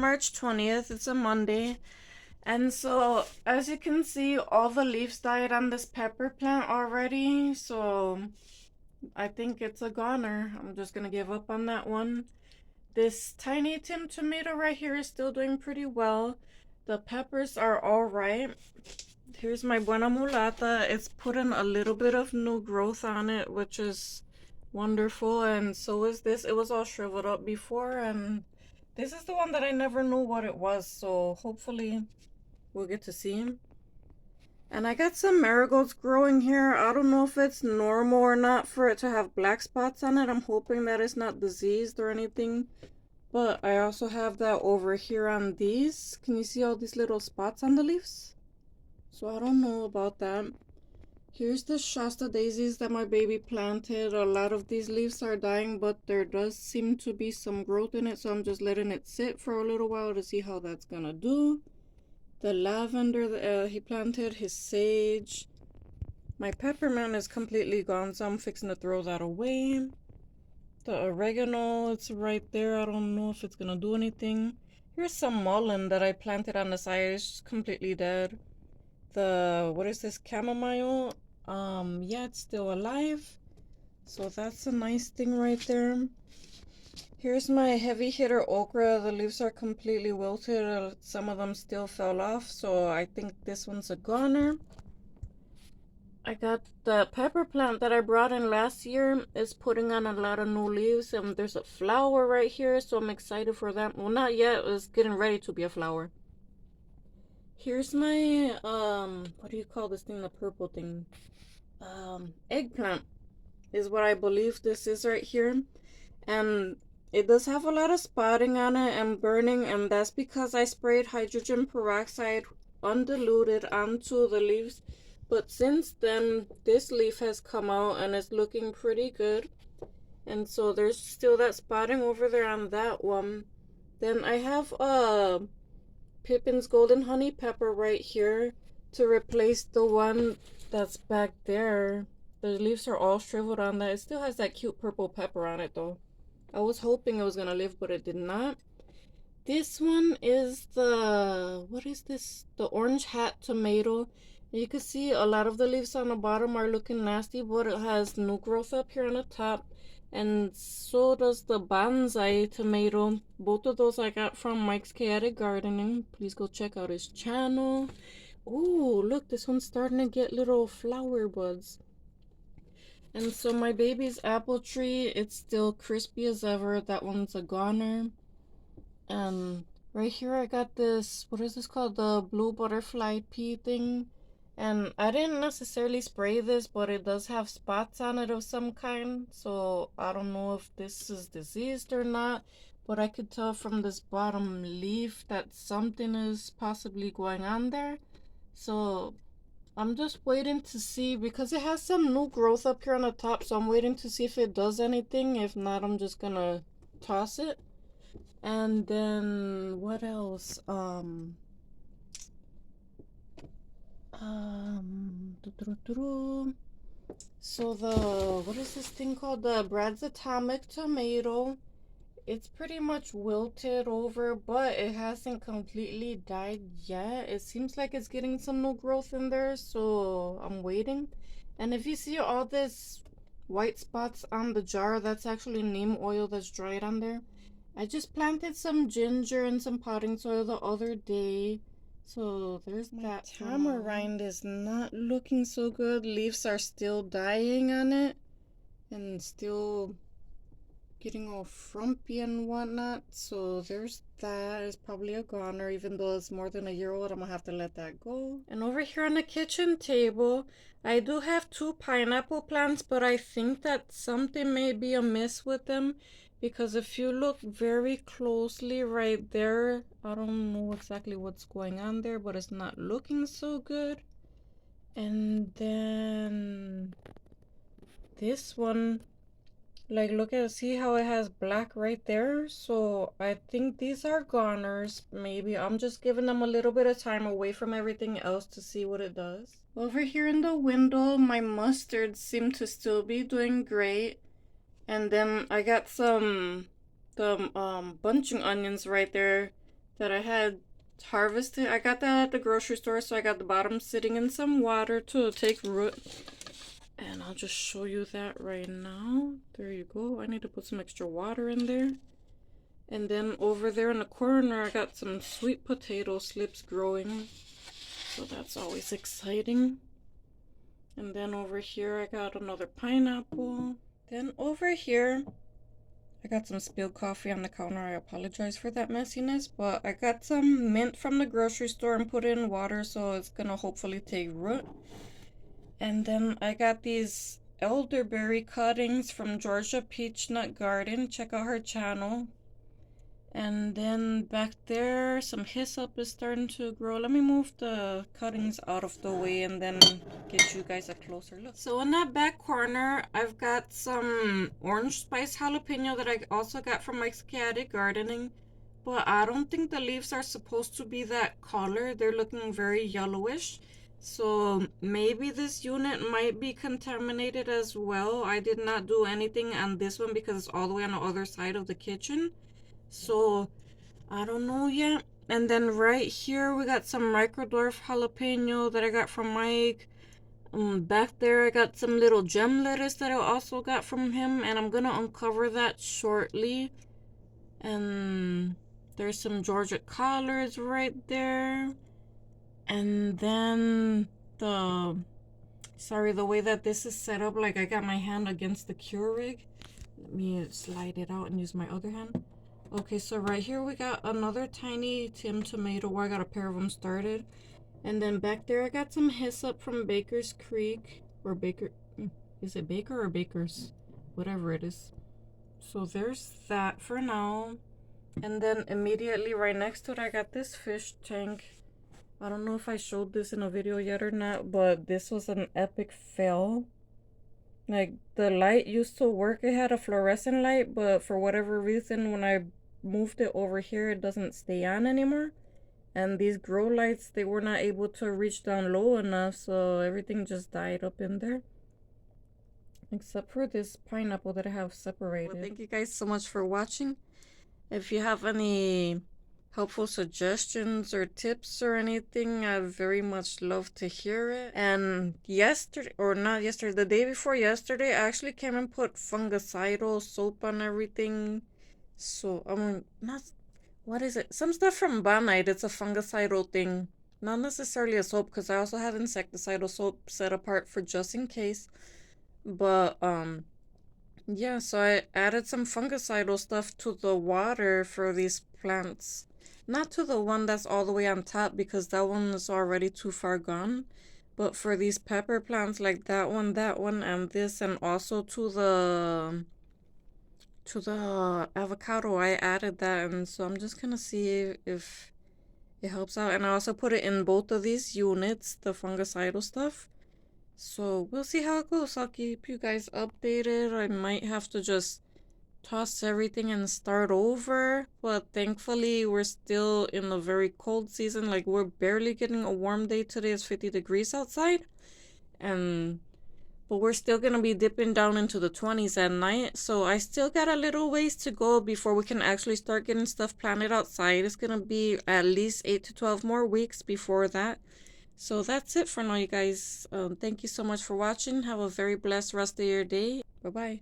March 20th. It's a Monday. And so, as you can see, all the leaves died on this pepper plant already. So, I think it's a goner. I'm just gonna give up on that one. This tiny tin tomato right here is still doing pretty well. The peppers are all right. Here's my buena mulata. It's putting a little bit of new growth on it, which is wonderful. And so is this. It was all shriveled up before, and this is the one that I never knew what it was. So hopefully we'll get to see him. And I got some marigolds growing here. I don't know if it's normal or not for it to have black spots on it. I'm hoping that it's not diseased or anything. But I also have that over here on these. Can you see all these little spots on the leaves? So I don't know about that. Here's the Shasta daisies that my baby planted. A lot of these leaves are dying, but there does seem to be some growth in it. So I'm just letting it sit for a little while to see how that's gonna do. The lavender he planted, his sage. My peppermint is completely gone, so I'm fixing to throw that away. The oregano, it's right there. I don't know if it's gonna do anything. Here's some mullein that I planted on the side. It's completely dead. The, what is this, chamomile? Yeah, it's still alive. So that's a nice thing right there. Here's my heavy hitter okra. The leaves are completely wilted. Some of them still fell off, so I think this one's a goner. I got the pepper plant that I brought in last year. Is putting on a lot of new leaves, and there's a flower right here, so I'm excited for that. Well, not yet. It's getting ready to be a flower. Here's my what do you call this thing, the purple thing? Eggplant is what I believe this is right here. And it does have a lot of spotting on it and burning, and that's because I sprayed hydrogen peroxide undiluted onto the leaves. But since then, this leaf has come out and it's looking pretty good. And so there's still that spotting over there on that one. Then I have Pippin's golden honey pepper right here to replace the one that's back there. The leaves are all shriveled on that. It still has that cute purple pepper on it though. I was hoping it was gonna live, but it did not. This one is the, what is this? The orange hat tomato. You can see a lot of the leaves on the bottom are looking nasty, but it has new growth up here on the top. And so does the bonsai tomato. Both of those I got from Mike's Chaotic Gardening. Please go check out his channel. Ooh, look, this one's starting to get little flower buds. And so my baby's apple tree, it's still crispy as ever. That one's a goner. And right here I got this, what is this called? The blue butterfly pea thing. And I didn't necessarily spray this, but it does have spots on it of some kind. So I don't know if this is diseased or not. But I could tell from this bottom leaf that something is possibly going on there. So I'm just waiting to see, because it has some new growth up here on the top. So I'm waiting to see if it does anything. If not, I'm just gonna toss it. And then what else? So the, what is this thing called? The Brad's Atomic Tomato. It's pretty much wilted over, but it hasn't completely died yet. It seems like it's getting some new growth in there, so I'm waiting. And if you see all this white spots on the jar, that's actually neem oil that's dried on there. I just planted some ginger and some potting soil the other day. So there's that. Tamarind is not looking so good. Leaves are still dying on it and still getting all frumpy and whatnot. So there's that. It's probably a goner, even though it's more than a year old. I'm gonna have to let that go. And over here on the kitchen table, I do have two pineapple plants, but I think that something may be amiss with them, because if you look very closely right there, I don't know exactly what's going on there, but it's not looking so good. And then this one, like, look at, see how it has black right there? So I think these are goners. Maybe I'm just giving them a little bit of time away from everything else to see what it does. Over here in the window, my mustards seem to still be doing great. And then I got some bunching onions right there that I had harvested. I got that at the grocery store, so I got the bottom sitting in some water to take root. And I'll just show you that right now. There you go. I need to put some extra water in there. And then over there in the corner, I got some sweet potato slips growing. So that's always exciting. And then over here, I got another pineapple. Then over here, I got some spilled coffee on the counter. I apologize for that messiness, but I got some mint from the grocery store and put it in water, so it's gonna hopefully take root. And then I got these elderberry cuttings from Georgia Peach Nut Garden. Check out her channel. And then back there, some hyssop is starting to grow. Let me move the cuttings out of the way and then get you guys a closer look. So in that back corner, I've got some orange spice jalapeno that I also got from my Sciatic Gardening. But I don't think the leaves are supposed to be that color. They're looking very yellowish. So maybe this unit might be contaminated as well. I did not do anything on this one because it's all the way on the other side of the kitchen. So I don't know yet. And then right here we got some microdwarf jalapeno that I got from Mike. Back there I got some little gem lettuce that I also got from him, and I'm gonna uncover that shortly. And there's some Georgia collards right there. And then the way that this is set up, like I got my hand against the Keurig. Let me slide it out and use my other hand. Okay, so right here we got another tiny Tim tomato. I got a pair of them started. And then back there I got some hyssop from Baker's Creek. Or Baker... Is it Baker or Baker's? Whatever it is. So there's that for now. And then immediately right next to it I got this fish tank. I don't know if I showed this in a video yet or not, but this was an epic fail. Like, the light used to work. It had a fluorescent light, but for whatever reason, when I moved it over here, it doesn't stay on anymore. And these grow lights, they were not able to reach down low enough, so everything just died up in there. Except for this pineapple that I have separated. Well, thank you guys so much for watching. If you have any helpful suggestions or tips or anything, I very much love to hear it. And yesterday, or not yesterday, the day before yesterday, I actually came and put fungicidal soap on everything. So not, what is it? Some stuff from Bonide. It's a fungicidal thing, not necessarily a soap, because I also have insecticidal soap set apart for just in case. But yeah, so I added some fungicidal stuff to the water for these plants. Not to the one that's all the way on top, because that one is already too far gone. But for these pepper plants, like that one, and this, and also to the avocado, I added that. And so I'm just gonna see if it helps out. And I also put it in both of these units, the fungicidal stuff. So we'll see how it goes. I'll keep you guys updated. I might have to just toss everything and start over, but thankfully we're still in a very cold season. Like, we're barely getting a warm day. Today is 50 degrees outside, but we're still gonna be dipping down into the 20s at night. So I still got a little ways to go before we can actually start getting stuff planted outside. It's gonna be at least 8 to 12 more weeks before that. So that's it for now, you guys. Thank you so much for watching. Have a very blessed rest of your day. Bye-bye.